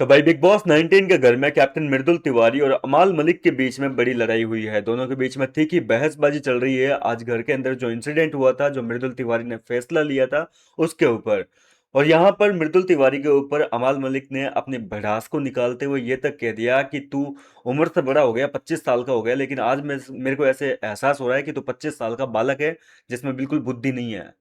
तो भाई big boss 19 के घर में कैप्टन मृदुल तिवारी और अमाल मलिक के बीच में बड़ी लड़ाई हुई है। दोनों के बीच में तीखी बहसबाजी चल रही है। आज घर के अंदर जो इंसिडेंट हुआ था, जो मृदुल तिवारी ने फैसला लिया था उसके ऊपर। और यहाँ पर मृदुल तिवारी के ऊपर अमाल मलिक ने अपनी भड़ास को निकालते हुए ये तक कह दिया कि तू उम्र से बड़ा हो गया, 25 साल का हो गया, लेकिन आज मेरे को ऐसे एहसास हो रहा है कि तू 25 साल का बालक है, जिसमें बिल्कुल बुद्धि नहीं है,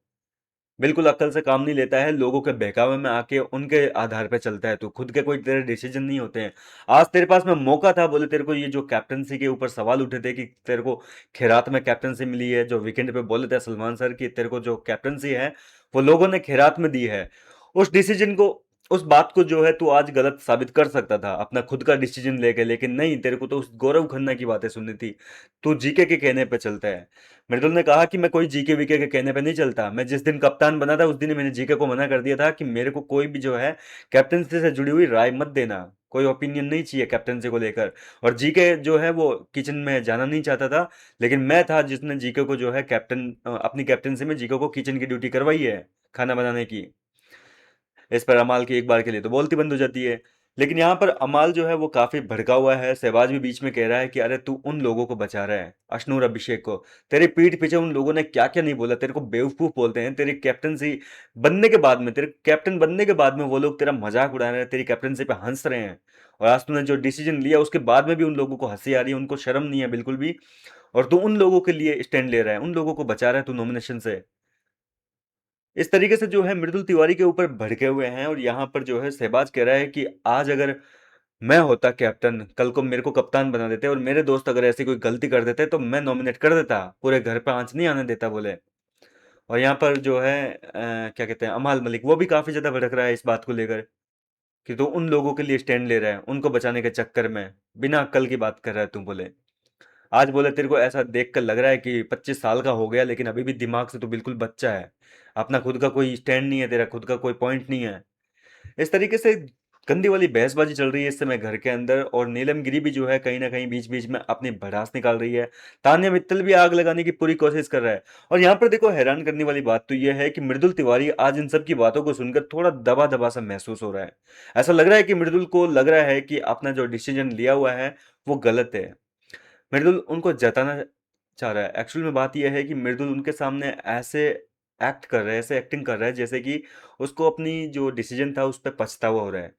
बिल्कुल अक्ल से काम नहीं लेता है, लोगों के बहकावे में आके उनके आधार पे चलता है, तो खुद के कोई तेरे डिसीजन नहीं होते हैं। आज तेरे पास में मौका था, बोले तेरे को ये जो कैप्टनसी के ऊपर सवाल उठे थे कि तेरे को खैरात में कैप्टनसी मिली है, जो वीकेंड पे बोले थे सलमान सर कि तेरे को जो कैप्टनसी है वो लोगों ने खैरात में दी है। उस डिसीजन को, उस बात को जो है तू आज गलत साबित कर सकता था अपना खुद का डिसीजन लेके, लेकिन नहीं, तेरे को तो उस गौरव खन्ना की बातें सुननी थी। तू जीके के कहने पे चलता है। मृदुल ने कहा कि मैं कोई जीके वीके के कहने पे नहीं चलता। मैं जिस दिन कप्तान बना था उस दिन ही मैंने जीके को मना कर दिया था कि मेरे को कोई भी जो है कैप्टनसी से जुड़ी हुई राय मत देना, कोई ओपिनियन नहीं चाहिए कैप्टनसी को लेकर। और जीके जो है वो किचन में जाना नहीं चाहता था, लेकिन मैं था जिसने जीके को जो है अपनी कैप्टनसी में जीके को किचन की ड्यूटी करवाई है, खाना बनाने की। इस पर अमाल की एक बार के लिए तो बोलती बंद हो जाती है। लेकिन यहाँ पर अमाल जो है वो काफी भड़का हुआ है। सहवाज भी बीच में कह रहा है कि अरे तू उन लोगों को बचा रहा है, अशनूर अभिषेक को। तेरी पीठ पीछे उन लोगों ने क्या क्या नहीं बोला, तेरे को बेवकूफ बोलते हैं। तेरी कैप्टनसी बनने के बाद में, तेरे कैप्टन बनने के बाद में वो लोग तेरा मजाक उड़ा रहे हैं, तेरी कैप्टनसी पे हंस रहे हैं। और आज तूने जो डिसीजन लिया उसके बाद में भी उन लोगों को हंसी आ रही है, उनको शर्म नहीं है बिल्कुल भी। और तू उन लोगों के लिए स्टैंड ले रहा है, उन लोगों को बचा रहा है तू नॉमिनेशन से। इस तरीके से जो है मृदुल तिवारी के ऊपर भड़के हुए हैं। और यहाँ पर जो है शहबाज कह रहा है कि आज अगर मैं होता कैप्टन, कल को मेरे को कप्तान बना देते और मेरे दोस्त अगर ऐसी कोई गलती कर देते तो मैं नॉमिनेट कर देता, पूरे घर पे आंच नहीं आने देता, बोले। और यहाँ पर जो है क्या कहते हैं, अमाल मलिक वो भी काफी ज्यादा भड़क रहा है इस बात को लेकर कि तू उन लोगों के लिए स्टैंड ले रहा है, उनको बचाने के चक्कर में बिना अक्ल की बात कर रहा है तू, बोले। आज बोले तेरे को ऐसा देख कर लग रहा है कि 25 साल का हो गया, लेकिन अभी भी दिमाग से तो बिल्कुल बच्चा है। अपना खुद का कोई स्टैंड नहीं है, तेरा खुद का कोई पॉइंट नहीं है। इस तरीके से गंदी वाली बहसबाजी चल रही है इस समय घर के अंदर। और नीलम गिरी भी जो है कहीं ना कहीं बीच बीच में अपनी भड़ास निकाल रही है। तान्या मित्तल भी आग लगाने की पूरी कोशिश कर रहा है। और यहाँ पर देखो, हैरान करने वाली बात तो यह है कि मृदुल तिवारी आज इन सब की बातों को सुनकर थोड़ा दबा दबा सा महसूस हो रहा है। ऐसा लग रहा है कि मृदुल को लग रहा है कि अपना जो डिसीजन लिया हुआ है वो गलत है। मृदुल उनको जताना चाह रहा है। एक्चुअल में बात यह है कि मृदुल उनके सामने ऐसे एक्ट कर रहा है, ऐसे एक्टिंग कर रहा है जैसे कि उसको अपनी जो डिसीजन था उस पर पछतावा हो रहा है।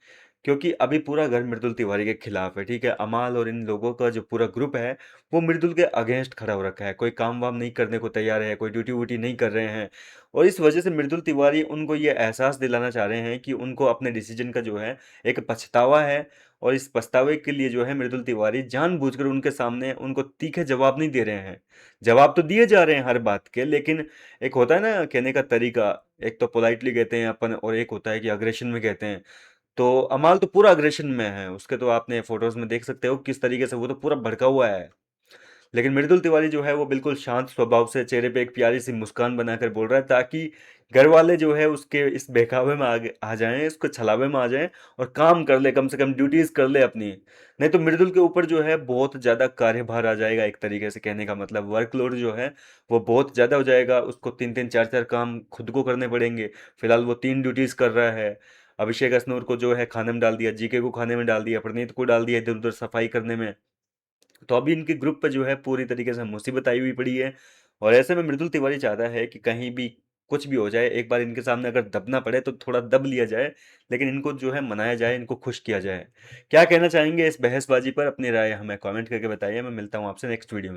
क्योंकि अभी पूरा घर मृदुल तिवारी के खिलाफ है, ठीक है। अमाल और इन लोगों का जो पूरा ग्रुप है वो मृदुल के अगेंस्ट खड़ा हो रखा है। कोई काम वाम नहीं करने को तैयार है, कोई ड्यूटी वूटी नहीं कर रहे हैं। और इस वजह से मृदुल तिवारी उनको ये एहसास दिलाना चाह रहे हैं कि उनको अपने डिसीजन का जो है एक पछतावा है। और इस पछतावे के लिए जो है मृदुल तिवारी जानबूझकर उनके सामने उनको तीखे जवाब नहीं दे रहे हैं। जवाब तो दिए जा रहे हैं हर बात के, लेकिन एक होता है ना कहने का तरीका। एक तो पोलाइटली कहते हैं अपन, और एक होता है कि अग्रेशन में कहते हैं। तो अमाल तो पूरा अग्रेशन में है, उसके तो आपने फोटोज में देख सकते हो किस तरीके से वो तो पूरा भड़का हुआ है। लेकिन मृदुल तिवारी जो है वो बिल्कुल शांत स्वभाव से चेहरे पे एक प्यारी सी मुस्कान बनाकर बोल रहा है, ताकि घर वाले जो है उसके इस बहकावे में आ जाएं, इसको छलावे में आ जाएं और काम कर ले, कम से कम ड्यूटीज कर ले अपनी। नहीं तो मृदुल के ऊपर जो है बहुत ज्यादा कार्यभार आ जाएगा। एक तरीके से कहने का मतलब वर्कलोड जो है वो बहुत ज्यादा हो जाएगा। उसको तीन तीन चार चार काम खुद को करने पड़ेंगे। फिलहाल वो 3 ड्यूटीज कर रहा है। अभिषेक अश्नूर को जो है खाने में डाल दिया, जीके को खाने में डाल दिया, प्रणीत को डाल दिया इधर उधर सफाई करने में। तो अभी इनके ग्रुप पे जो है पूरी तरीके से मुसीबत आई हुई पड़ी है। और ऐसे में मृदुल तिवारी चाहता है कि कहीं भी कुछ भी हो जाए, एक बार इनके सामने अगर दबना पड़े तो थोड़ा दब लिया जाए, लेकिन इनको जो है मनाया जाए, इनको खुश किया जाए। क्या कहना चाहेंगे इस बहसबाजी पर? अपनी राय हमें कमेंट करके बताइए। मैं मिलता हूँ आपसे नेक्स्ट वीडियो में।